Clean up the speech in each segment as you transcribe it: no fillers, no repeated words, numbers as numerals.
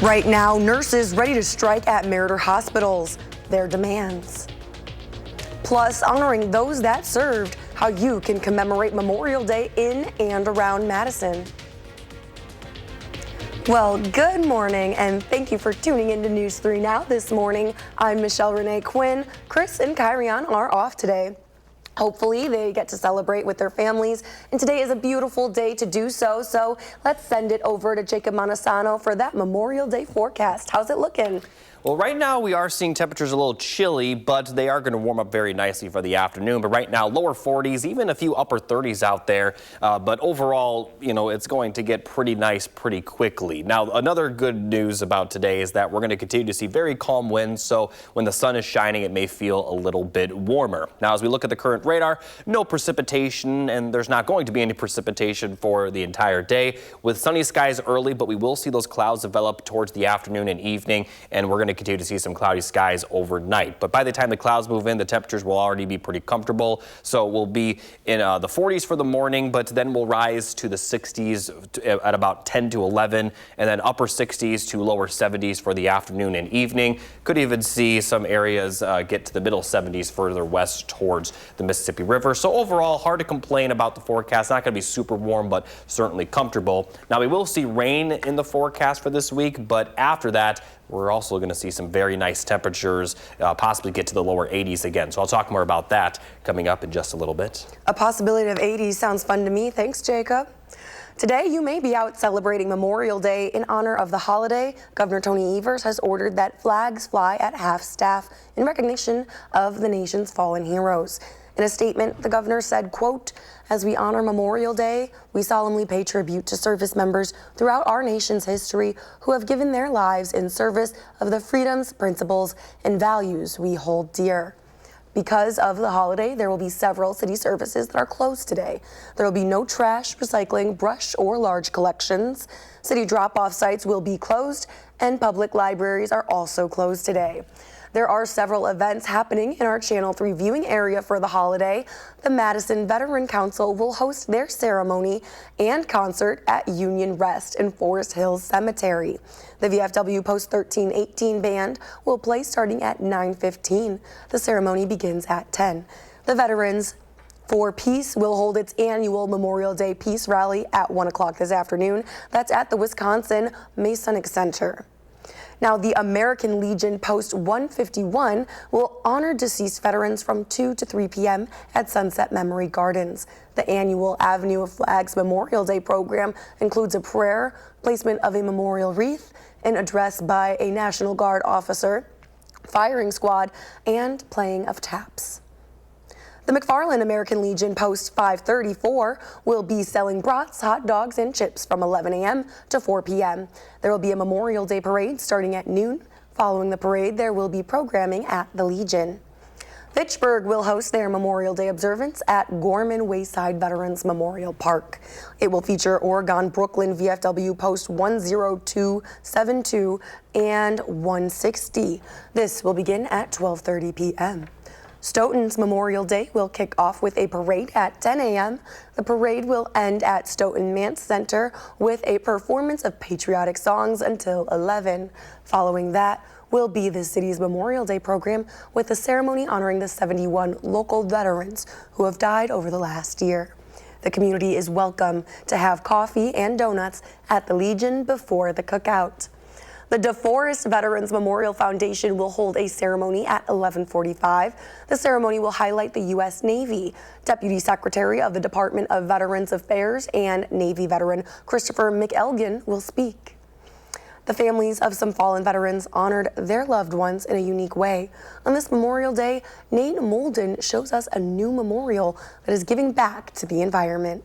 Right now, nurses ready to strike at Meriter hospitals. Their demands. Plus, honoring those that served, how you can commemorate Memorial Day in and around Madison. Well, good morning, and thank you for tuning into News 3 Now this morning. I'm Michelle Renee Quinn. Chris and Kyrian are off today. Hopefully they get to celebrate with their families, and today is a beautiful day to do so. So let's send it over to Jacob Montesano for that Memorial Day forecast. How's it looking? Well, right now we are seeing temperatures a little chilly, but they are going to warm up very nicely for the afternoon. But right now, lower 40s, even a few upper 30s out there. But overall, you know, it's going to get pretty nice pretty quickly. Now, another good news about today is that we're going to continue to see very calm winds. So when the sun is shining, it may feel a little bit warmer. Now, as we look at the current radar, no precipitation, and there's not going to be any precipitation for the entire day. With sunny skies early, but we will see those clouds develop towards the afternoon and evening, and we're going to continue to see some cloudy skies overnight. But by the time the clouds move in, the temperatures will already be pretty comfortable. So we'll be in the 40s for the morning, but then we'll rise to the 60s at about 10 to 11, and then upper 60s to lower 70s for the afternoon and evening. Could even see some areas get to the middle 70s further west towards the Mississippi River. So overall, hard to complain about the forecast. Not going to be super warm, but certainly comfortable. Now, we will see rain in the forecast for this week, but after that, we're also going to see some very nice temperatures, possibly get to the lower 80s again. So I'll talk more about that coming up in just a little bit. A possibility of 80s sounds fun to me. Thanks, Jacob. Today, you may be out celebrating Memorial Day in honor of the holiday. Governor Tony Evers has ordered that flags fly at half-staff in recognition of the nation's fallen heroes. In a statement, the governor said, quote, "As we honor Memorial Day, we solemnly pay tribute to service members throughout our nation's history who have given their lives in service of the freedoms, principles, and values we hold dear." Because of the holiday, there will be several city services that are closed today. There will be no trash, recycling, brush, or large collections. City drop-off sites will be closed, and public libraries are also closed today. There are several events happening in our Channel 3 viewing area for the holiday. The Madison Veteran Council will host their ceremony and concert at Union Rest in Forest Hills Cemetery. The VFW Post 1318 band will play starting at 9:15. The ceremony begins at 10. The Veterans for Peace will hold its annual Memorial Day Peace Rally at 1 o'clock this afternoon. That's at the Wisconsin Masonic Center. Now, the American Legion Post 151 will honor deceased veterans from 2 to 3 p.m. at Sunset Memory Gardens. The annual Avenue of Flags Memorial Day program includes a prayer, placement of a memorial wreath, an address by a National Guard officer, firing squad, and playing of taps. The McFarland American Legion Post 534 will be selling brats, hot dogs, and chips from 11 a.m. to 4 p.m. There will be a Memorial Day parade starting at noon. Following the parade, there will be programming at the Legion. Fitchburg will host their Memorial Day observance at Gorman Wayside Veterans Memorial Park. It will feature Oregon Brooklyn VFW Post 10272 and 160. This will begin at 12:30 p.m. Stoughton's Memorial Day will kick off with a parade at 10 a.m. The parade will end at Stoughton Manse Center with a performance of patriotic songs until 11. Following that will be the city's Memorial Day program with a ceremony honoring the 71 local veterans who have died over the last year. The community is welcome to have coffee and donuts at the Legion before the cookout. The DeForest Veterans Memorial Foundation will hold a ceremony at 11:45. The ceremony will highlight the U.S. Navy. Deputy Secretary of the Department of Veterans Affairs and Navy veteran Christopher McElgin will speak. The families of some fallen veterans honored their loved ones in a unique way. On this Memorial Day, Nate Molden shows us a new memorial that is giving back to the environment.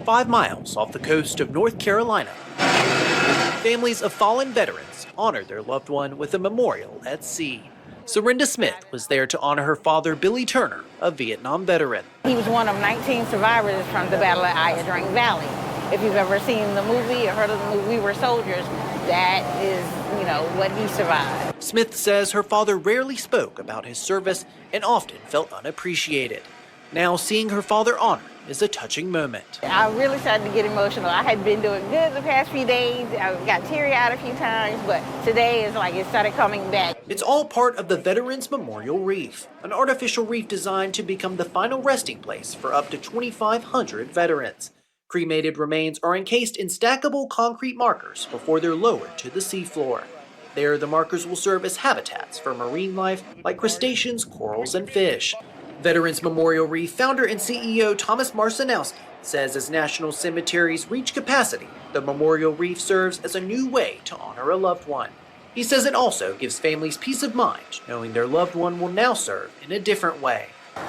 5 miles off the coast of North Carolina, families of fallen veterans honor their loved one with a memorial at sea. Serinda Smith was there to honor her father, Billy Turner, a Vietnam veteran. He was one of 19 survivors from the Battle of Iodine Valley. If you've ever seen the movie or heard of the movie We Were Soldiers, that is, what he survived. Smith says her father rarely spoke about his service and often felt unappreciated. Now seeing her father honored is a touching moment. I really started to get emotional. I had been doing good the past few days. I got teary-eyed a few times, but today is like it started coming back. It's all part of the Veterans Memorial Reef, an artificial reef designed to become the final resting place for up to 2,500 veterans. Cremated remains are encased in stackable concrete markers before they're lowered to the seafloor. There, the markers will serve as habitats for marine life like crustaceans, corals, and fish. Veterans Memorial Reef founder and CEO Thomas Marcinowski says as national cemeteries reach capacity, the Memorial Reef serves as a new way to honor a loved one. He says it also gives families peace of mind, knowing their loved one will now serve in a different way.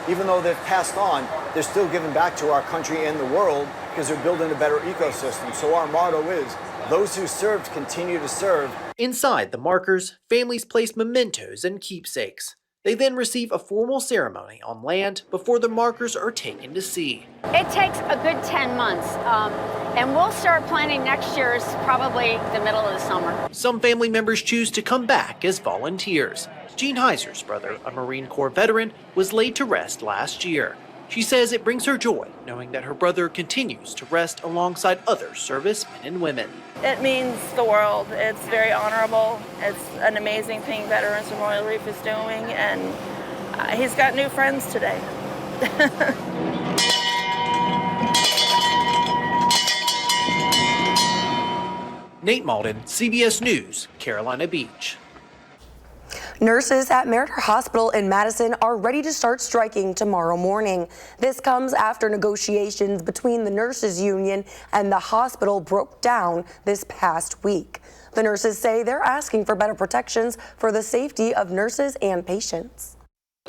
Even though they've passed on, they're still giving back to our country and the world because they're building a better ecosystem. So our motto is, those who served continue to serve. Inside the markers, families place mementos and keepsakes. They then receive a formal ceremony on land before the markers are taken to sea. It takes a good 10 months, and we'll start planning next year's probably the middle of the summer. Some family members choose to come back as volunteers. Jean Heiser's brother, a Marine Corps veteran, was laid to rest last year. She says it brings her joy knowing that her brother continues to rest alongside other servicemen and women. It means the world. It's very honorable. It's an amazing thing Veterans Memorial Reef is doing, and he's got new friends today. Nate Malden, CBS News, Carolina Beach. Nurses at Meriter Hospital in Madison are ready to start striking tomorrow morning. This comes after negotiations between the nurses union and the hospital broke down this past week. The nurses say they're asking for better protections for the safety of nurses and patients.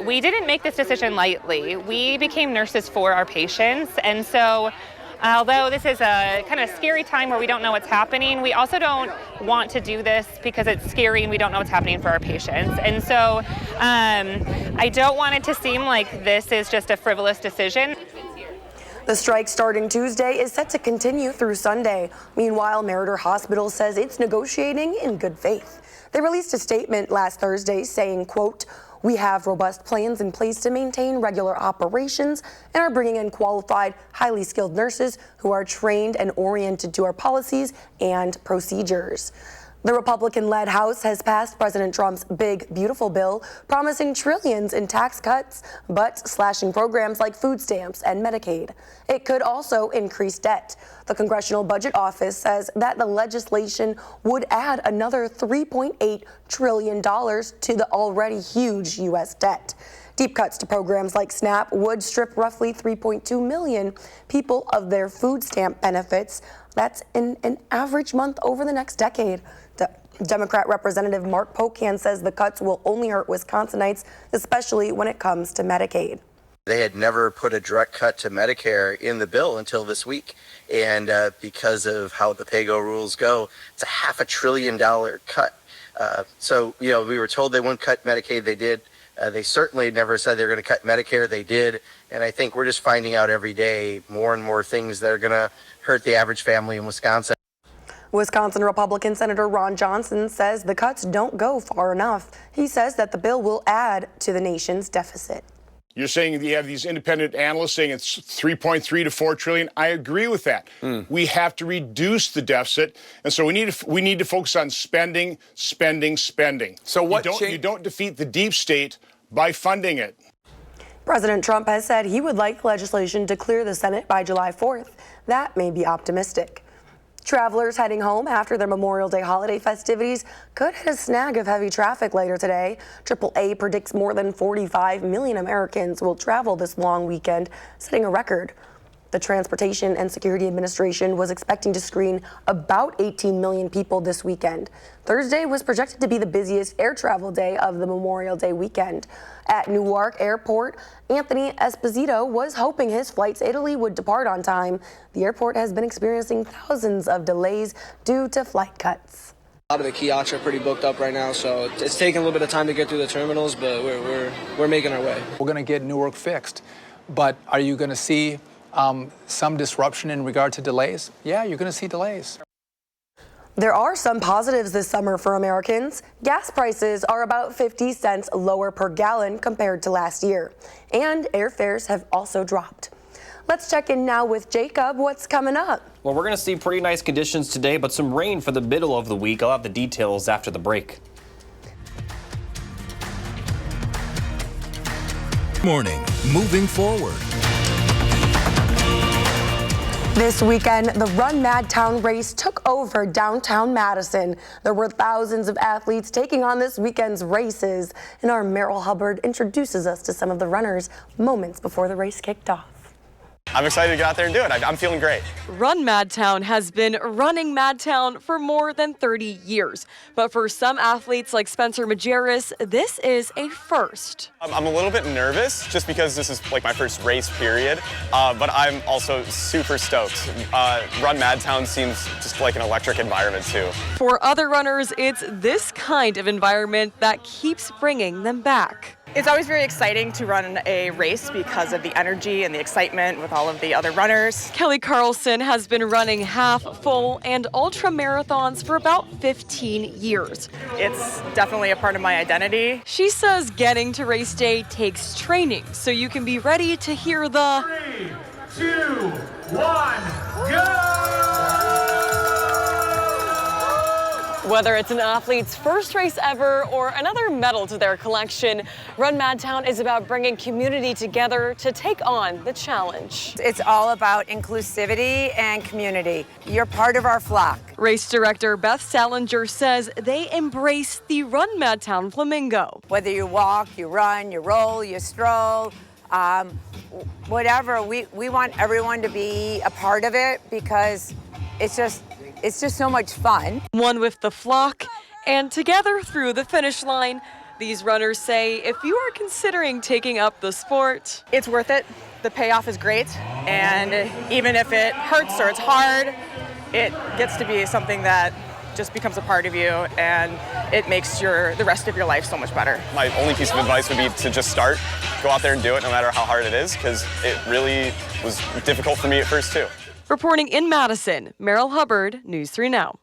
We didn't make this decision lightly. We became nurses for our patients, and so although this is a kind of scary time where we don't know what's happening, we also don't want to do this because it's scary and we don't know what's happening for our patients. And so I don't want it to seem like this is just a frivolous decision. The strike starting Tuesday is set to continue through Sunday. Meanwhile, Meriter Hospital says it's negotiating in good faith. They released a statement last Thursday saying, quote, "We have robust plans in place to maintain regular operations and are bringing in qualified, highly skilled nurses who are trained and oriented to our policies and procedures." The Republican-led House has passed President Trump's Big Beautiful Bill, promising trillions in tax cuts, but slashing programs like food stamps and Medicaid. It could also increase debt. The Congressional Budget Office says that the legislation would add another $3.8 trillion to the already huge U.S. debt. Deep cuts to programs like SNAP would strip roughly 3.2 million people of their food stamp benefits. That's in an average month over the next decade. Democrat Representative Mark Pocan says the cuts will only hurt Wisconsinites, especially when it comes to Medicaid. They had never put a direct cut to Medicare in the bill until this week. And because of how the pay-go rules go, it's a $500 billion cut. So, we were told they wouldn't cut Medicaid. They did. They certainly never said they were going to cut Medicare. They did. And I think we're just finding out every day more and more things that are going to hurt the average family in Wisconsin. Wisconsin Republican Senator Ron Johnson says the cuts don't go far enough. He says that the bill will add to the nation's deficit. You're saying you have these independent analysts saying it's 3.3 to 4 trillion. I agree with that. We have to reduce the deficit, and so we need to focus on spending. So you don't defeat the deep state by funding it. President Trump has said he would like legislation to clear the Senate by July 4th. That may be optimistic. Travelers heading home after their Memorial Day holiday festivities could hit a snag of heavy traffic later today. AAA predicts more than 45 million Americans will travel this long weekend, setting a record. The Transportation and Security Administration was expecting to screen about 18 million people this weekend. Thursday was projected to be the busiest air travel day of the Memorial Day weekend. At Newark Airport, Anthony Esposito was hoping his flight to Italy would depart on time. The airport has been experiencing thousands of delays due to flight cuts. A lot of the kiosks are pretty booked up right now, so it's taking a little bit of time to get through the terminals, but we're making our way. We're going to get Newark fixed, but are you going to see some disruption in regard to delays? Yeah, you're going to see delays. There are some positives this summer for Americans. Gas prices are about 50 cents lower per gallon compared to last year, and airfares have also dropped. Let's check in now with Jacob. What's coming up? Well, we're going to see pretty nice conditions today, but some rain for the middle of the week. I'll have the details after the break. Morning, moving forward. This weekend, the Run Madtown race took over downtown Madison. There were thousands of athletes taking on this weekend's races, and our Meryl Hubbard introduces us to some of the runners moments before the race kicked off. I'm excited to get out there and do it. I'm feeling great. Run Madtown has been running Madtown for more than 30 years. But for some athletes like Spencer Majerus, this is a first. I'm a little bit nervous just because this is like my first race period, but I'm also super stoked. Run Madtown seems just like an electric environment too. For other runners, it's this kind of environment that keeps bringing them back. It's always very exciting to run a race because of the energy and the excitement with all of the other runners. Kelly Carlson has been running half, full, and ultra marathons for about 15 years. It's definitely a part of my identity. She says getting to race day takes training, so you can be ready to hear the 3, 2, 1, go! Whether it's an athlete's first race ever or another medal to their collection, Run Madtown is about bringing community together to take on the challenge. It's all about inclusivity and community. You're part of our flock. Race director Beth Salinger says they embrace the Run Madtown Flamingo. Whether you walk, you run, you roll, you stroll, whatever, we want everyone to be a part of it because it's just so much fun. One with the flock and together through the finish line. These runners say if you are considering taking up the sport, it's worth it. The payoff is great, and even if it hurts or it's hard, it gets to be something that just becomes a part of you, and it makes the rest of your life so much better. My only piece of advice would be to just start, go out there and do it no matter how hard it is, because it really was difficult for me at first too. Reporting in Madison, Meryl Hubbard, News 3 Now.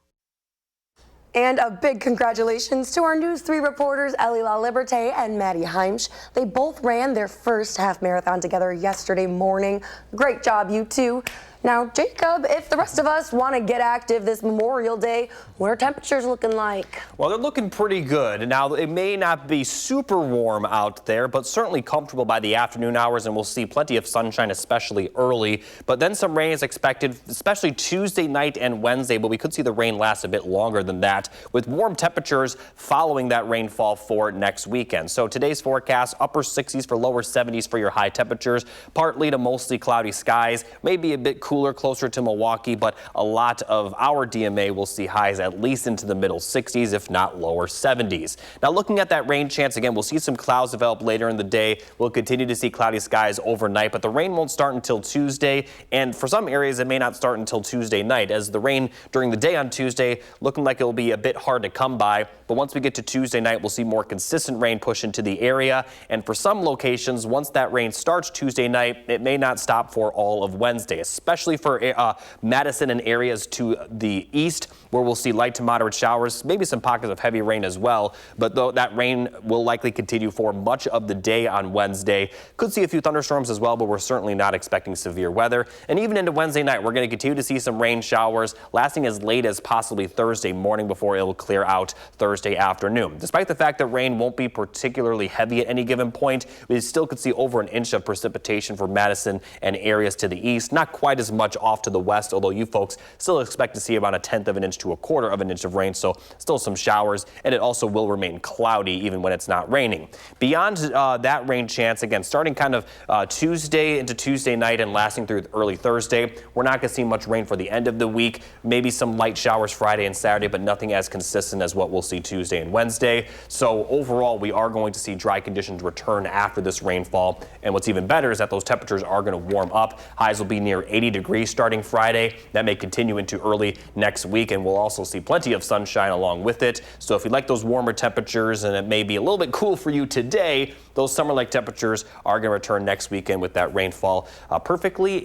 And a big congratulations to our News 3 reporters, Ellie LaLiberte and Maddie Heimsch. They both ran their first half marathon together yesterday morning. Great job, you two. Now, Jacob, if the rest of us want to get active this Memorial Day, what are temperatures looking like? Well, they're looking pretty good. Now, it may not be super warm out there, but certainly comfortable by the afternoon hours, and we'll see plenty of sunshine, especially early. But then some rain is expected, especially Tuesday night and Wednesday, but we could see the rain last a bit longer than that, with warm temperatures following that rainfall for next weekend. So today's forecast, upper 60s for lower 70s for your high temperatures, partly to mostly cloudy skies, maybe a bit cooler closer to Milwaukee, but a lot of our DMA will see highs at least into the middle 60s, if not lower 70s. Now, looking at that rain chance again, we'll see some clouds develop later in the day. We'll continue to see cloudy skies overnight, but the rain won't start until Tuesday, and for some areas it may not start until Tuesday night, as the rain during the day on Tuesday looking like it will be a bit hard to come by. But once we get to Tuesday night, we'll see more consistent rain push into the area, and for some locations, once that rain starts Tuesday night, it may not stop for all of Wednesday, especially for Madison and areas to the east, where we'll see light to moderate showers, maybe some pockets of heavy rain as well. But though that rain will likely continue for much of the day on Wednesday. Could see a few thunderstorms as well, but we're certainly not expecting severe weather. And even into Wednesday night, we're going to continue to see some rain showers lasting as late as possibly Thursday morning before it will clear out Thursday afternoon. Despite the fact that rain won't be particularly heavy at any given point, we still could see over an inch of precipitation for Madison and areas to the east. Not quite as much off to the west, although you folks still expect to see about 1/10 of an inch to 1/4 of an inch of rain, so still some showers, and it also will remain cloudy even when it's not raining. Beyond that rain chance, again, starting kind of Tuesday into Tuesday night and lasting through early Thursday, we're not going to see much rain for the end of the week. Maybe some light showers Friday and Saturday, but nothing as consistent as what we'll see Tuesday and Wednesday. So overall, we are going to see dry conditions return after this rainfall, and what's even better is that those temperatures are going to warm up. Highs will be near 80 degrees starting Friday. That may continue into early next week, and we'll also see plenty of sunshine along with it. So if you like those warmer temperatures and it may be a little bit cool for you today, those summer-like temperatures are going to return next weekend with that rainfall perfectly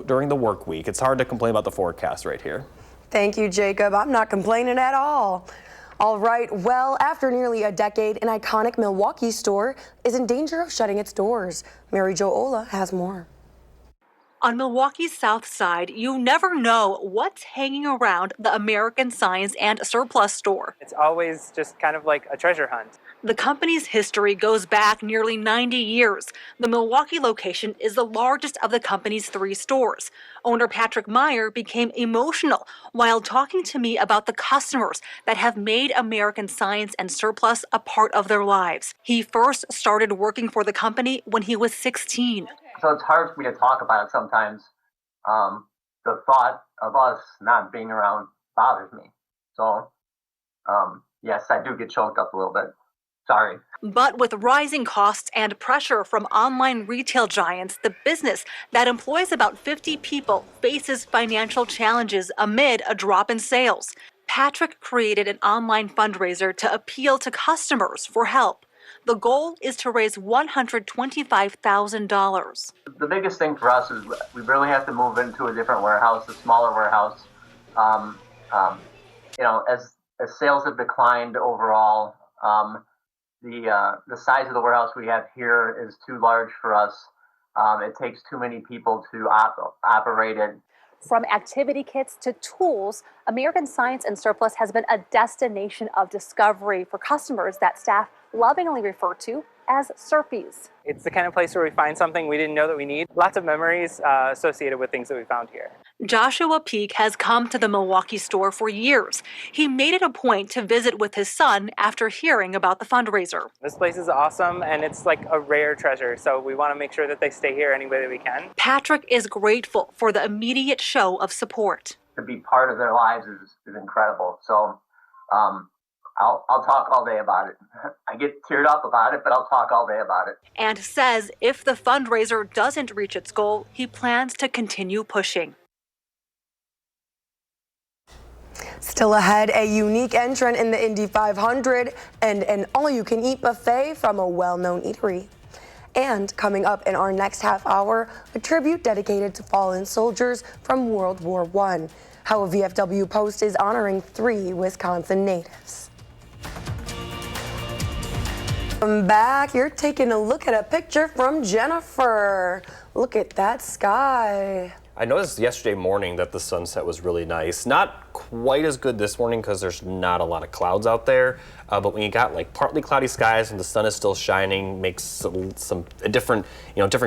during the work week. It's hard to complain about the forecast right here. Thank you, Jacob. I'm not complaining at all. All right, well, after nearly a decade, an iconic Milwaukee store is in danger of shutting its doors. Mary Jo Ola has more. On Milwaukee's South Side, you never know what's hanging around the American Science and Surplus store. It's always just kind of like a treasure hunt. The company's history goes back nearly 90 years. The Milwaukee location is the largest of the company's 3 stores. Owner Patrick Meyer became emotional while talking to me about the customers that have made American Science and Surplus a part of their lives. He first started working for the company when he was 16. So it's hard for me to talk about it sometimes. The thought of us not being around bothers me. So, yes, I do get choked up a little bit. Sorry. But with rising costs and pressure from online retail giants, the business that employs about 50 people faces financial challenges amid a drop in sales. Patrick created an online fundraiser to appeal to customers for help. The goal is to raise $125,000. The biggest thing for us is we really have to move into a different warehouse, a smaller warehouse. As sales have declined overall, the size of the warehouse we have here is too large for us. It takes too many people to operate it. From activity kits to tools, American Science and Surplus has been a destination of discovery for customers that staff lovingly refer to as Surpies. It's the kind of place where we find something we didn't know that we need. Lots of memories associated with things that we found here. Joshua Peak has come to the Milwaukee store for years. He made it a point to visit with his son after hearing about the fundraiser. This place is awesome, and it's like a rare treasure, so we want to make sure that they stay here any way that we can. Patrick is grateful for the immediate show of support. To be part of their lives is incredible. So I'll talk all day about it. I get teared up about it, but I'll talk all day about it. And says if the fundraiser doesn't reach its goal, he plans to continue pushing. Still ahead, a unique entrant in the Indy 500 and an all-you-can-eat buffet from a well-known eatery. And coming up in our next half hour, a tribute dedicated to fallen soldiers from World War I. How a VFW post is honoring 3 Wisconsin natives. Welcome back. You're taking a look at a picture from Jennifer. Look at that sky. I noticed yesterday morning that the sunset was really nice. Not quite as good this morning because there's not a lot of clouds out there. But when you got like partly cloudy skies and the sun is still shining, makes a different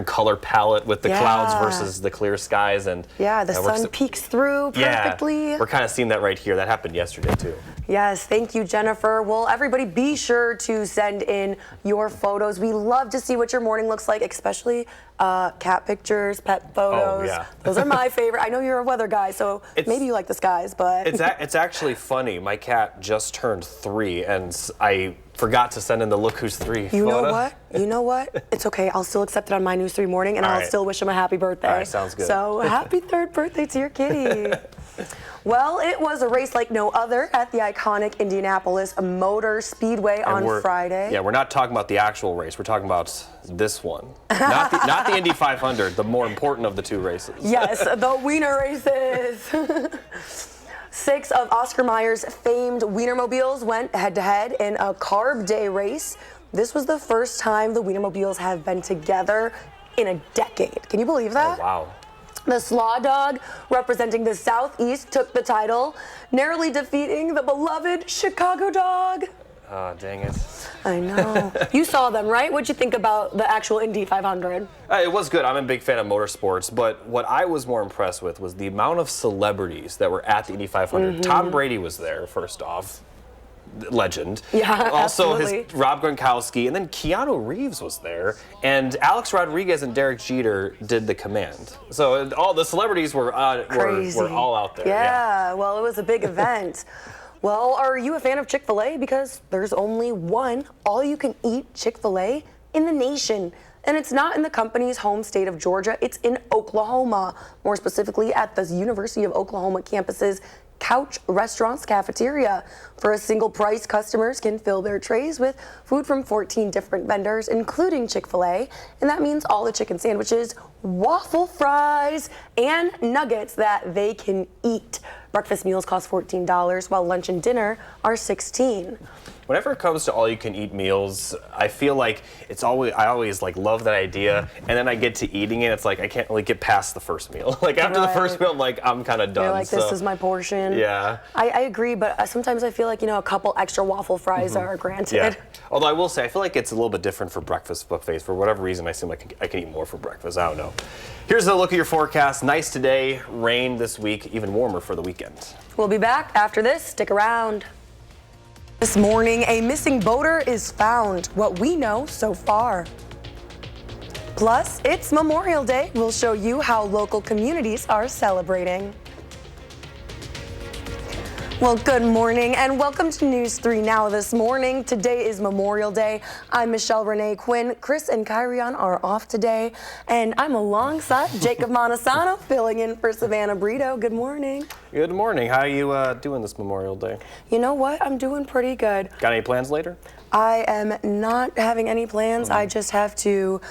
color palette with the clouds versus the clear skies. And the sun peeks through perfectly. Yeah, we're kind of seeing that right here. That happened yesterday too. Yes, thank you, Jennifer. Well, everybody be sure to send in your photos. We love to see what your morning looks like, especially cat pictures, pet photos. Oh, yeah. Those are my favorite. I know you're a weather guy, so maybe you like the skies, but... It's actually funny. My cat just turned 3, and I forgot to send in the Look Who's 3 photo. You know what? It's okay. I'll still accept it on my News 3 morning, and I'll still wish him a happy birthday. All right, sounds good. So happy 3rd birthday to your kitty. Well, it was a race like no other at the iconic Indianapolis Motor Speedway on Friday. Yeah, we're not talking about the actual race. We're talking about this one. Not the Indy 500, the more important of the 2 races. Yes, the wiener races. 6 of Oscar Mayer's famed Wienermobiles went head-to-head in a Carb Day race. This was the first time the Wienermobiles have been together in a decade. Can you believe that? Oh, wow. The Slaw Dog, representing the Southeast, took the title, narrowly defeating the beloved Chicago Dog. Oh, dang it. I know. You saw them, right? What'd you think about the actual Indy 500? It was good. I'm a big fan of motorsports, but what I was more impressed with was the amount of celebrities that were at the Indy 500. Mm-hmm. Tom Brady was there, first off. Legend. Yeah, also absolutely. Rob Gronkowski, and then Keanu Reeves was there, and Alex Rodriguez and Derek Jeter did the command. So all the celebrities were all out there. Yeah, well, it was a big event. Well, are you a fan of Chick-fil-A? Because there's only one all-you-can-eat Chick-fil-A in the nation. And it's not in the company's home state of Georgia, it's in Oklahoma. More specifically at the University of Oklahoma campus's Couch Restaurants Cafeteria. For a single price, customers can fill their trays with food from 14 different vendors, including Chick-fil-A, and that means all the chicken sandwiches, waffle fries, and nuggets that they can eat. Breakfast meals cost $14, while lunch and dinner are $16. Whenever it comes to all-you-can-eat meals, I feel like I always like love that idea, and then I get to eating it, it's like I can't really get past the first meal. Like after the first meal, I'm kind of done. You're like, this is my portion. Yeah. I agree, but sometimes I feel like, a couple extra waffle fries are granted. Yeah. Although I will say, I feel like it's a little bit different for breakfast buffets. For whatever reason, I seem like I can eat more for breakfast. I don't know. Here's a look at your forecast. Nice today, rain this week, even warmer for the weekend. We'll be back after this. Stick around. This morning, a missing boater is found. What we know so far. Plus, it's Memorial Day. We'll show you how local communities are celebrating. Well, good morning and welcome to News 3 Now this morning. Today is Memorial Day. I'm Michelle Renee Quinn. Chris and Kyrion are off today, and I'm alongside Jacob Montesano filling in for Savannah Brito. Good morning. Good morning. How are you doing this Memorial Day? You know what? I'm doing pretty good. Got any plans later? I am not having any plans. I just have to,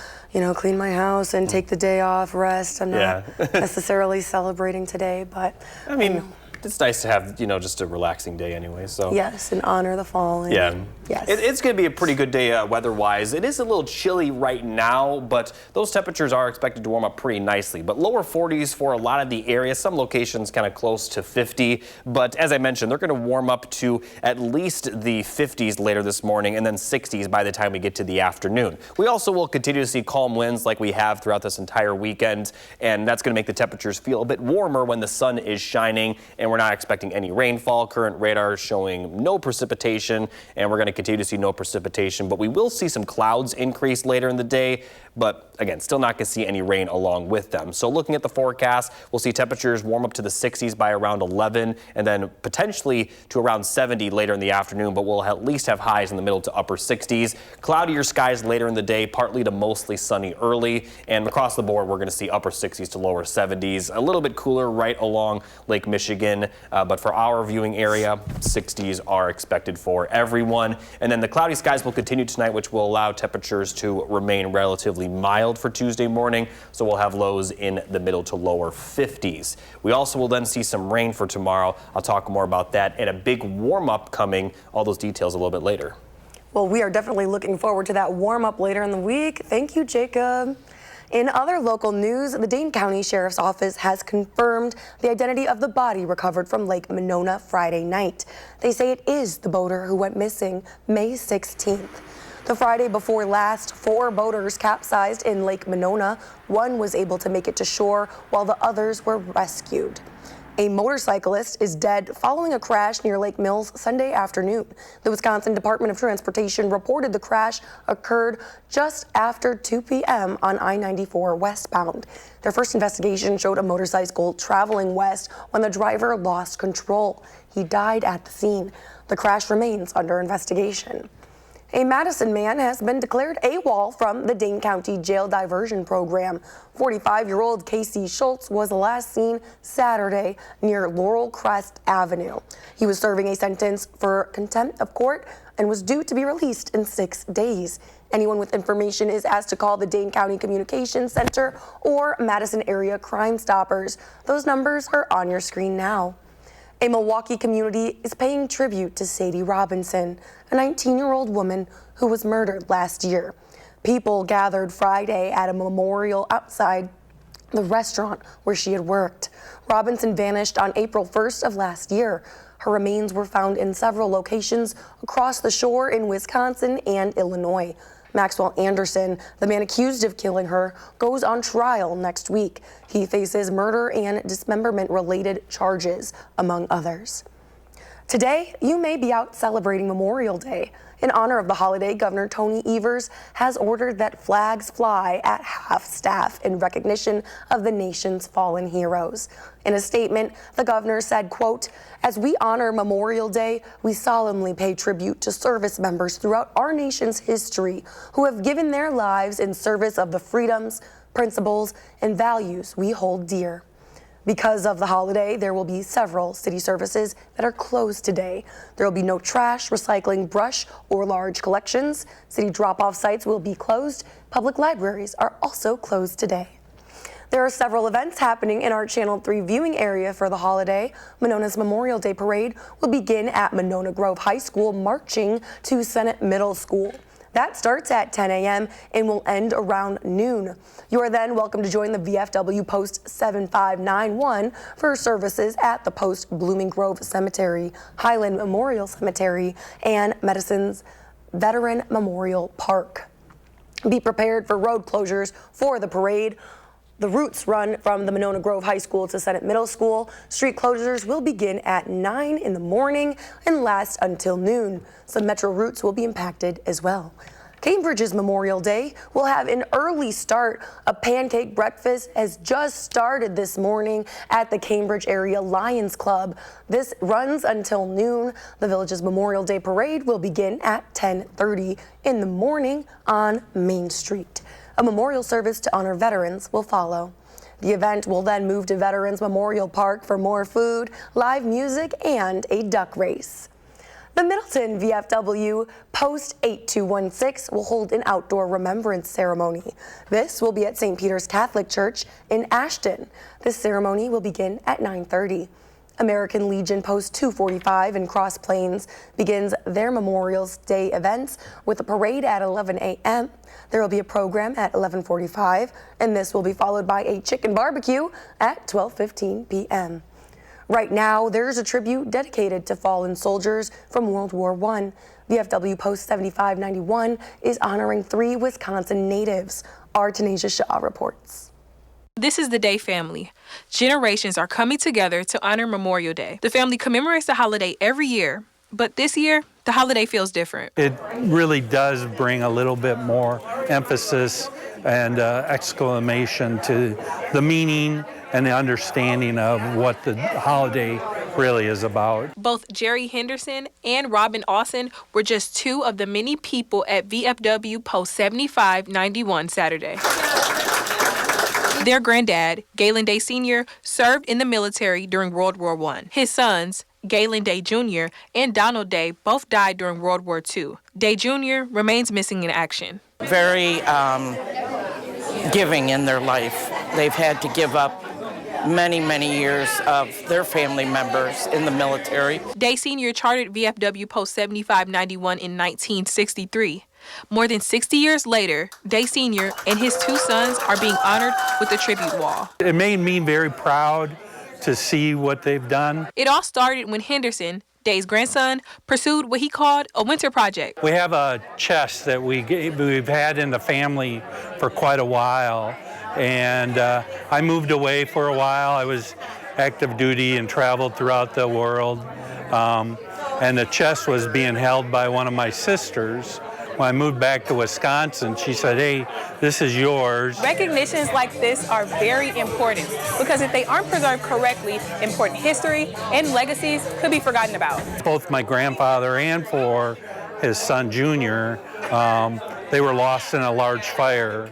clean my house and take the day off, rest. I'm not necessarily celebrating today, but I mean, it's nice to have, just a relaxing day anyway. So yes, and honor the fall. And yes. It's going to be a pretty good day weather-wise. It is a little chilly right now, but those temperatures are expected to warm up pretty nicely. But lower 40s for a lot of the areas, some locations kind of close to 50. But as I mentioned, they're going to warm up to at least the 50s later this morning and then 60s by the time we get to the afternoon. We also will continue to see calm winds like we have throughout this entire weekend, and that's going to make the temperatures feel a bit warmer when the sun is shining, and we're not expecting any rainfall. Current radar is showing no precipitation, and we're going to continue to see no precipitation, but we will see some clouds increase later in the day. But again, still not going to see any rain along with them. So looking at the forecast, we'll see temperatures warm up to the 60s by around 11 and then potentially to around 70 later in the afternoon, but we'll at least have highs in the middle to upper 60s. Cloudier skies later in the day, partly to mostly sunny early, and across the board we're going to see upper 60s to lower 70s. A little bit cooler right along Lake Michigan, but for our viewing area, 60s are expected for everyone. And then the cloudy skies will continue tonight, which will allow temperatures to remain relatively mild for Tuesday morning, so we'll have lows in the middle to lower 50s. We also will then see some rain for tomorrow. I'll talk more about that and a big warm up coming. All those details a little bit later. Well, we are definitely looking forward to that warm up later in the week. Thank you, Jacob. In other local news, the Dane County Sheriff's Office has confirmed the identity of the body recovered from Lake Monona Friday night. They say it is the boater who went missing May 16th. The Friday before last, 4 boaters capsized in Lake Monona. One was able to make it to shore while the others were rescued. A motorcyclist is dead following a crash near Lake Mills Sunday afternoon. The Wisconsin Department of Transportation reported the crash occurred just after 2 p.m. on I-94 westbound. Their first investigation showed a motorcycle traveling west when the driver lost control. He died at the scene. The crash remains under investigation. A Madison man has been declared AWOL from the Dane County Jail Diversion Program. 45-year-old Casey Schultz was last seen Saturday near Laurel Crest Avenue. He was serving a sentence for contempt of court and was due to be released in 6 days. Anyone with information is asked to call the Dane County Communications Center or Madison Area Crime Stoppers. Those numbers are on your screen now. A Milwaukee community is paying tribute to Sadie Robinson, a 19-year-old woman who was murdered last year. People gathered Friday at a memorial outside the restaurant where she had worked. Robinson vanished on April 1st of last year. Her remains were found in several locations across the shore in Wisconsin and Illinois. Maxwell Anderson, the man accused of killing her, goes on trial next week. He faces murder and dismemberment-related charges, among others. Today, you may be out celebrating Memorial Day. In honor of the holiday, Governor Tony Evers has ordered that flags fly at half-staff in recognition of the nation's fallen heroes. In a statement, the governor said, quote, "As we honor Memorial Day, we solemnly pay tribute to service members throughout our nation's history who have given their lives in service of the freedoms, principles, and values we hold dear." Because of the holiday, there will be several city services that are closed today. There will be no trash, recycling, brush, or large collections. City drop-off sites will be closed. Public libraries are also closed today. There are several events happening in our Channel 3 viewing area for the holiday. Monona's Memorial Day Parade will begin at Monona Grove High School, marching to Senate Middle School. That starts at 10 a.m. and will end around noon. You are then welcome to join the VFW Post 7591 for services at the Post Blooming Grove Cemetery, Highland Memorial Cemetery, and Madison's Veteran Memorial Park. Be prepared for road closures for the parade. The routes run from the Monona Grove High School to Senate Middle School. Street closures will begin at 9 in the morning and last until noon. Some metro routes will be impacted as well. Cambridge's Memorial Day will have an early start. A pancake breakfast has just started this morning at the Cambridge Area Lions Club. This runs until noon. The village's Memorial Day Parade will begin at 10:30 in the morning on Main Street. A memorial service to honor veterans will follow. The event will then move to Veterans Memorial Park for more food, live music, and a duck race. The Middleton VFW Post 8216 will hold an outdoor remembrance ceremony. This will be at St. Peter's Catholic Church in Ashton. This ceremony will begin at 9:30. American Legion Post 245 in Cross Plains begins their Memorial Day events with a parade at 11 a.m. There will be a program at 11:45, and this will be followed by a chicken barbecue at 12:15 p.m. Right now, there's a tribute dedicated to fallen soldiers from World War I. VFW Post 7591 is honoring 3 Wisconsin natives. Our Tanisha Shaw reports. This is the Day family. Generations are coming together to honor Memorial Day. The family commemorates the holiday every year, but this year, the holiday feels different. It really does bring a little bit more emphasis and exclamation to the meaning and the understanding of what the holiday really is about. Both Jerry Henderson and Robin Austin were just 2 of the many people at VFW Post 7591 Saturday. Their granddad, Galen Day Sr., served in the military during World War I. His sons, Galen Day Jr. and Donald Day, both died during World War II. Day Jr. remains missing in action. Very giving in their life. They've had to give up many, many years of their family members in the military. Day Sr. chartered VFW Post 7591 in 1963. More than 60 years later, Day Sr. and his 2 sons are being honored with a tribute wall. It made me very proud to see what they've done. It all started when Henderson, Day's grandson, pursued what he called a winter project. We have a chest that we've had in the family for quite a while, and I moved away for a while. I was active duty and traveled throughout the world, and the chest was being held by one of my sisters. When I moved back to Wisconsin, she said, "Hey, this is yours." Recognitions like this are very important because if they aren't preserved correctly, important history and legacies could be forgotten about. Both my grandfather and for his son Junior, they were lost in a large fire.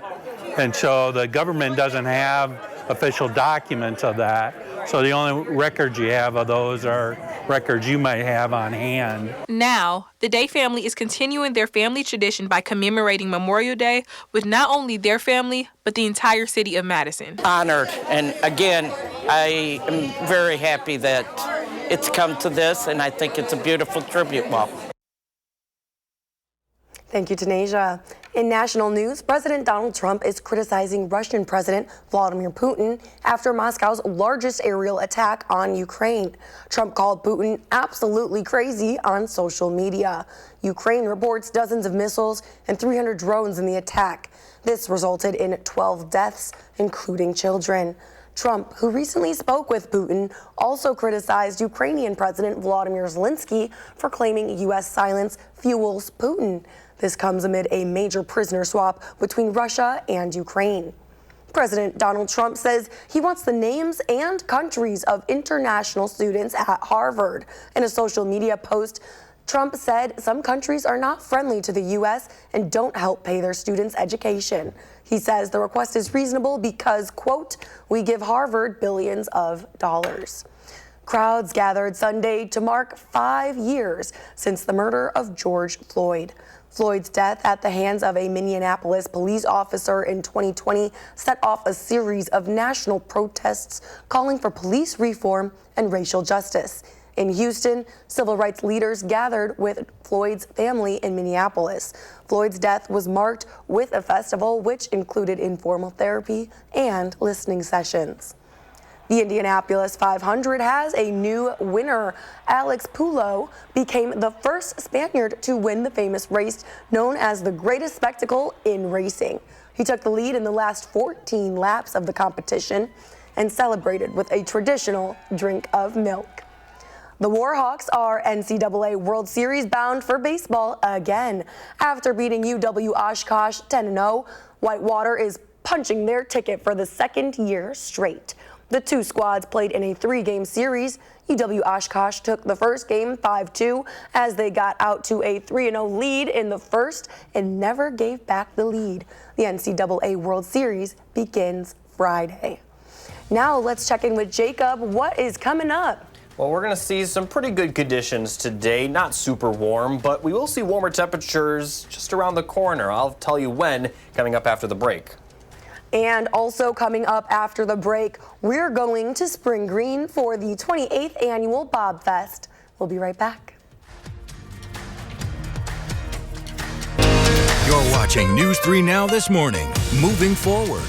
And so the government doesn't have official documents of that. So the only records you have of those are records you might have on hand. Now, the Day family is continuing their family tradition by commemorating Memorial Day with not only their family, but the entire city of Madison. Honored, and again, I am very happy that it's come to this, and I think it's a beautiful tribute wall. Thank you, Tanisha. In national news, President Donald Trump is criticizing Russian President Vladimir Putin after Moscow's largest aerial attack on Ukraine. Trump called Putin absolutely crazy on social media. Ukraine reports dozens of missiles and 300 drones in the attack. This resulted in 12 deaths, including children. Trump, who recently spoke with Putin, also criticized Ukrainian President Volodymyr Zelensky for claiming U.S. silence fuels Putin. This comes amid a major prisoner swap between Russia and Ukraine. President Donald Trump says he wants the names and countries of international students at Harvard. In a social media post, Trump said some countries are not friendly to the U.S. and don't help pay their students' education. He says the request is reasonable because, quote, we give Harvard billions of dollars. Crowds gathered Sunday to mark 5 years since the murder of George Floyd. Floyd's death at the hands of a Minneapolis police officer in 2020 set off a series of national protests calling for police reform and racial justice. In Houston, civil rights leaders gathered with Floyd's family in Minneapolis. Floyd's death was marked with a festival which included informal therapy and listening sessions. The Indianapolis 500 has a new winner. Alex Poulo became the first Spaniard to win the famous race known as the greatest spectacle in racing. He took the lead in the last 14 laps of the competition and celebrated with a traditional drink of milk. The Warhawks are NCAA World Series bound for baseball again. After beating UW Oshkosh 10-0, Whitewater is punching their ticket for the second year straight. The two squads played in a 3-game series. UW Oshkosh took the first game 5-2 as they got out to a 3-0 lead in the first and never gave back the lead. The NCAA World Series begins Friday. Now let's check in with Jacob. What is coming up? Well, we're going to see some pretty good conditions today. Not super warm, but we will see warmer temperatures just around the corner. I'll tell you when, coming up after the break. And also coming up after the break, we're going to Spring Green for the 28th annual Bob Fest. We'll be right back. You're watching News 3 Now this morning. Moving forward.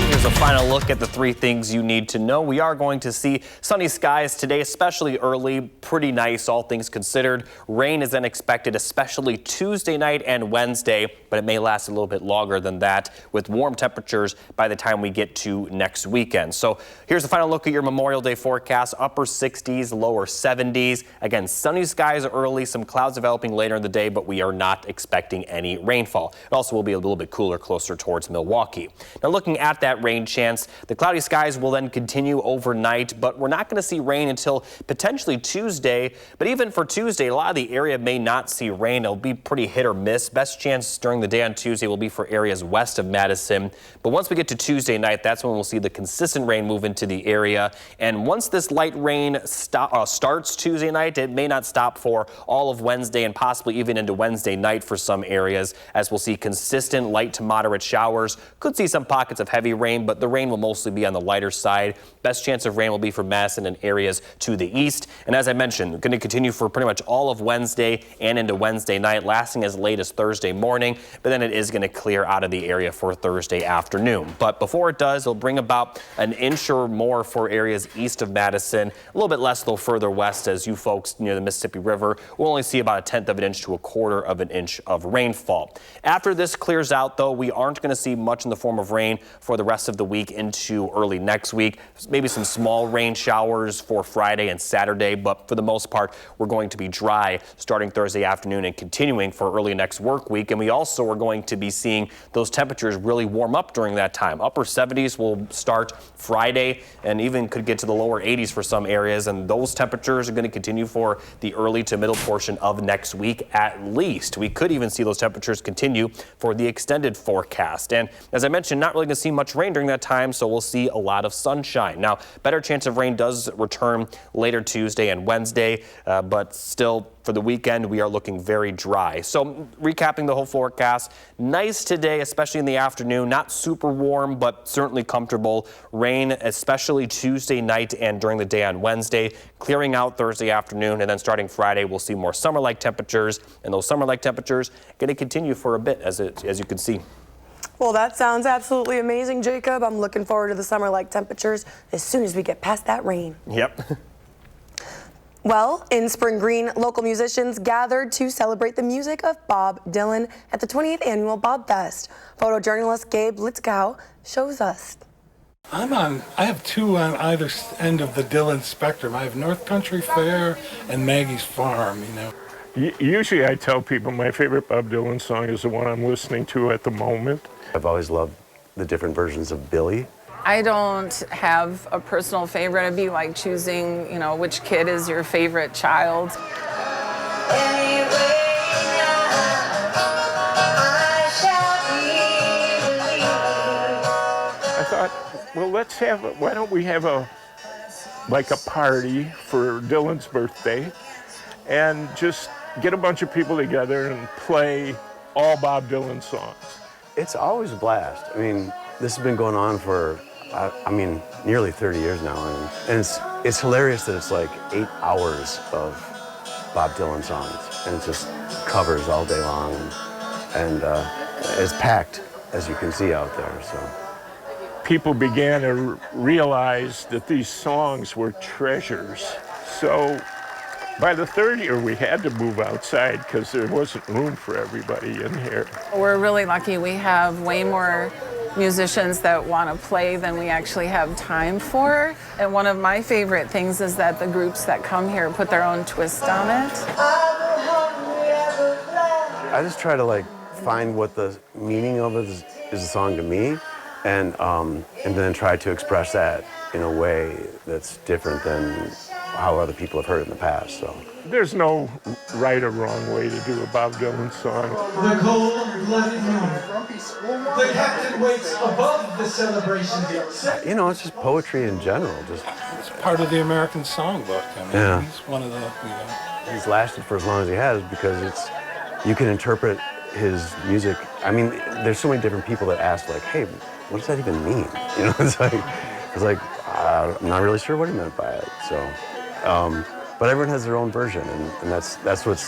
Here's a final look at the 3 things you need to know. We are going to see sunny skies today, especially early. Pretty nice, all things considered. Rain is then expected, especially Tuesday night and Wednesday, but it may last a little bit longer than that with warm temperatures by the time we get to next weekend. So here's a final look at your Memorial Day forecast. Upper 60s, lower 70s. Again, sunny skies early, some clouds developing later in the day, but we are not expecting any rainfall. It also will be a little bit cooler closer towards Milwaukee. Now looking at that rain chance, the cloudy skies will then continue overnight, but we're not going to see rain until potentially Tuesday. But even for Tuesday, a lot of the area may not see rain. It'll be pretty hit or miss. Best chance during the day on Tuesday will be for areas west of Madison. But once we get to Tuesday night, that's when we'll see the consistent rain move into the area. And once this light rain starts Tuesday night, it may not stop for all of Wednesday and possibly even into Wednesday night for some areas, as we'll see consistent light to moderate showers. Could see some pockets of heavy rain, but the rain will mostly be on the lighter side. Best chance of rain will be for Madison and areas to the east. And as I mentioned, going to continue for pretty much all of Wednesday and into Wednesday night, lasting as late as Thursday morning. But then it is going to clear out of the area for Thursday afternoon. But before it does, it'll bring about an inch or more for areas east of Madison. A little bit less, though, further west, as you folks near the Mississippi River will only see about 1/10 of an inch to 1/4 of an inch of rainfall. After this clears out, though, we aren't going to see much in the form of rain for the rest of the week into early next week. Maybe some small rain showers for Friday and Saturday, but for the most part, we're going to be dry starting Thursday afternoon and continuing for early next work week. And we also are going to be seeing those temperatures really warm up during that time. Upper 70s will start Friday and even could get to the lower 80s for some areas. And those temperatures are going to continue for the early to middle portion of next week at least. We could even see those temperatures continue for the extended forecast. And as I mentioned, not really going to see much rain during that time, so we'll see a lot of sunshine. Now, better chance of rain does return later Tuesday and Wednesday, but still for the weekend, we are looking very dry. So recapping the whole forecast, nice today, especially in the afternoon, not super warm, but certainly comfortable. Rain, especially Tuesday night and during the day on Wednesday, clearing out Thursday afternoon, and then starting Friday, we'll see more summer-like temperatures, and those summer-like temperatures going to continue for a bit, as you can see. Well, that sounds absolutely amazing, Jacob. I'm looking forward to the summer-like temperatures as soon as we get past that rain. Yep. Well, in Spring Green, local musicians gathered to celebrate the music of Bob Dylan at the 28th annual Bob Fest. Photojournalist Gabe Litzkow shows us. I have two on either end of the Dylan spectrum. I have North Country Fair and Maggie's Farm, you know. Usually I tell people my favorite Bob Dylan song is the one I'm listening to at the moment. I've always loved the different versions of Billy. I don't have a personal favorite. It'd be like choosing, which kid is your favorite child. I thought well, why don't we have a party for Dylan's birthday and just get a bunch of people together and play all Bob Dylan songs. It's always a blast. I mean, this has been going on for, nearly 30 years now. And it's hilarious that it's like 8 hours of Bob Dylan songs. And it's just covers all day long. And it's packed, as you can see out there, so. People began to realize that these songs were treasures. So by the third year, we had to move outside because there wasn't room for everybody in here. We're really lucky. We have way more musicians that want to play than we actually have time for. And one of my favorite things is that the groups that come here put their own twist on it. I just try to find what the meaning of it is a song to me, and then try to express that in a way that's different than how other people have heard it in the past. So there's no right or wrong way to do a Bob Dylan song. The cold-blooded moon. The captain waits above the celebration deck. It's just poetry in general. It's part of the American songbook. Yeah. He's one of the, He's lasted for as long as he has because you can interpret his music. I mean, there's so many different people that ask, hey, what does that even mean? It's like I'm not really sure what he meant by it. So, but everyone has their own version, and that's what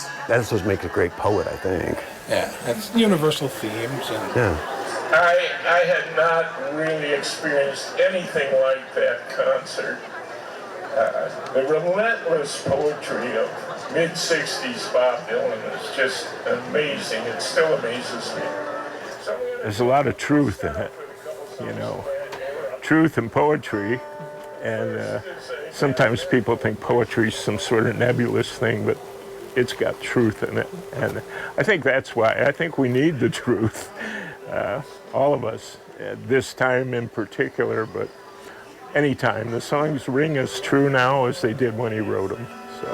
makes a great poet, I think. Yeah, it's universal themes. And yeah. I had not really experienced anything like that concert. The relentless poetry of mid-'60s Bob Dylan is just amazing. It still amazes me. There's a lot of truth in it, truth and poetry. And sometimes people think poetry is some sort of nebulous thing, but it's got truth in it. And I think that's why. I think we need the truth, all of us, at this time in particular, but anytime. The songs ring as true now as they did when he wrote them. So.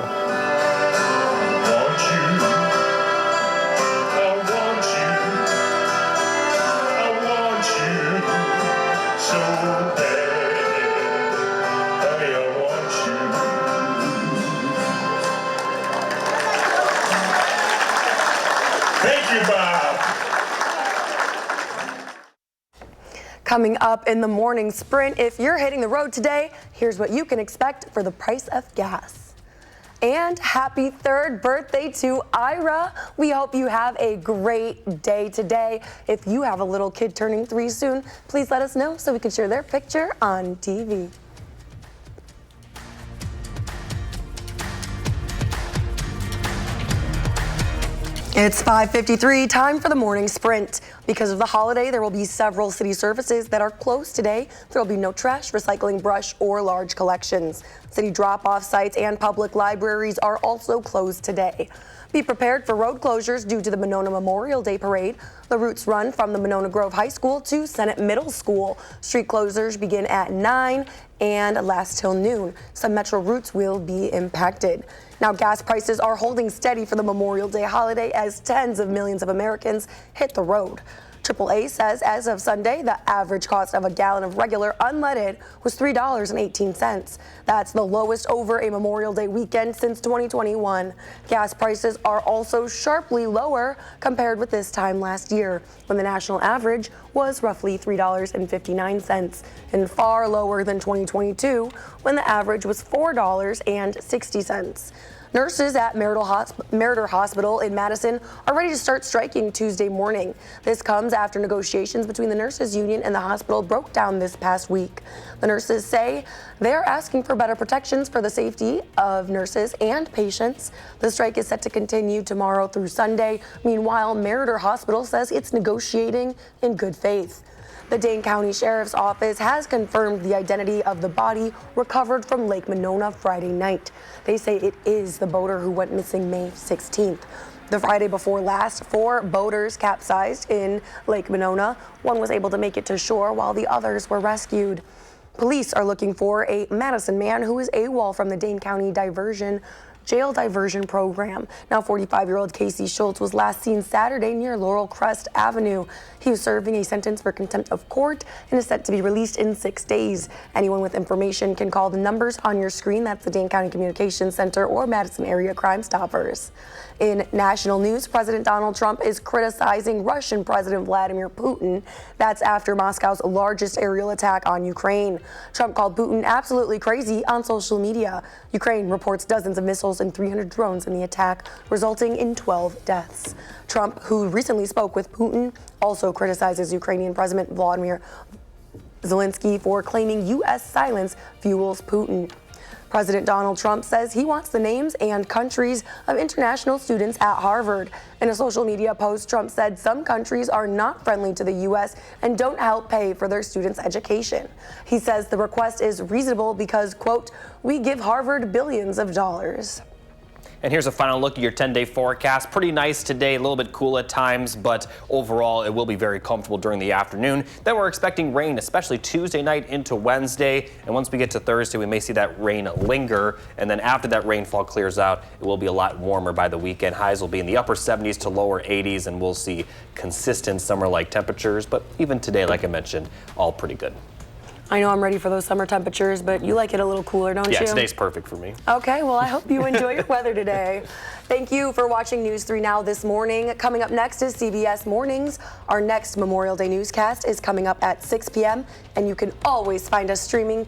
Coming up in the morning sprint, if you're hitting the road today, here's what you can expect for the price of gas. And happy 3rd birthday to Ira. We hope you have a great day today. If you have a little kid turning 3 soon, please let us know so we can share their picture on TV. It's 5:53, time for the morning sprint. Because of the holiday, there will be several city services that are closed today. There will be no trash, recycling, brush, or large collections. City drop-off sites and public libraries are also closed today. Be prepared for road closures due to the Monona Memorial Day Parade. The routes run from the Monona Grove High School to Senate Middle School. Street closures begin at 9 and last till noon. Some metro routes will be impacted. Now, gas prices are holding steady for the Memorial Day holiday as tens of millions of Americans hit the road. AAA says as of Sunday, the average cost of a gallon of regular unleaded was $3.18. That's the lowest over a Memorial Day weekend since 2021. Gas prices are also sharply lower compared with this time last year, when the national average was roughly $3.59, and far lower than 2022, when the average was $4.60. Nurses at Meritor Hospital in Madison are ready to start striking Tuesday morning. This comes after negotiations between the nurses union and the hospital broke down this past week. The nurses say they're asking for better protections for the safety of nurses and patients. The strike is set to continue tomorrow through Sunday. Meanwhile, Meritor Hospital says it's negotiating in good faith. The Dane County Sheriff's Office has confirmed the identity of the body recovered from Lake Monona Friday night. They say it is the boater who went missing May 16th. The Friday before last, 4 boaters capsized in Lake Monona. One was able to make it to shore while the others were rescued. Police are looking for a Madison man who is AWOL from the Dane County Diversion jail diversion program. Now 45-year-old Casey Schultz was last seen Saturday near Laurel Crest Avenue. He was serving a sentence for contempt of court and is set to be released in 6 days. Anyone with information can call the numbers on your screen. That's the Dane County Communications Center or Madison Area Crime Stoppers. In national news, President Donald Trump is criticizing Russian President Vladimir Putin. That's after Moscow's largest aerial attack on Ukraine. Trump called Putin absolutely crazy on social media. Ukraine reports dozens of missiles and 300 drones in the attack, resulting in 12 deaths. Trump, who recently spoke with Putin, also criticizes Ukrainian President Volodymyr Zelensky for claiming U.S. silence fuels Putin. President Donald Trump says he wants the names and countries of international students at Harvard. In a social media post, Trump said some countries are not friendly to the U.S. and don't help pay for their students' education. He says the request is reasonable because, quote, we give Harvard billions of dollars. And here's a final look at your 10-day forecast. Pretty nice today, a little bit cool at times, but overall it will be very comfortable during the afternoon. Then we're expecting rain, especially Tuesday night into Wednesday. And once we get to Thursday, we may see that rain linger. And then after that rainfall clears out, it will be a lot warmer by the weekend. Highs will be in the upper 70s to lower 80s, and we'll see consistent summer-like temperatures. But even today, like I mentioned, all pretty good. I know I'm ready for those summer temperatures, but you like it a little cooler, don't you? Yeah, today's perfect for me. Okay, well, I hope you enjoy your weather today. Thank you for watching News 3 Now this morning. Coming up next is CBS Mornings. Our next Memorial Day newscast is coming up at 6 p.m., and you can always find us streaming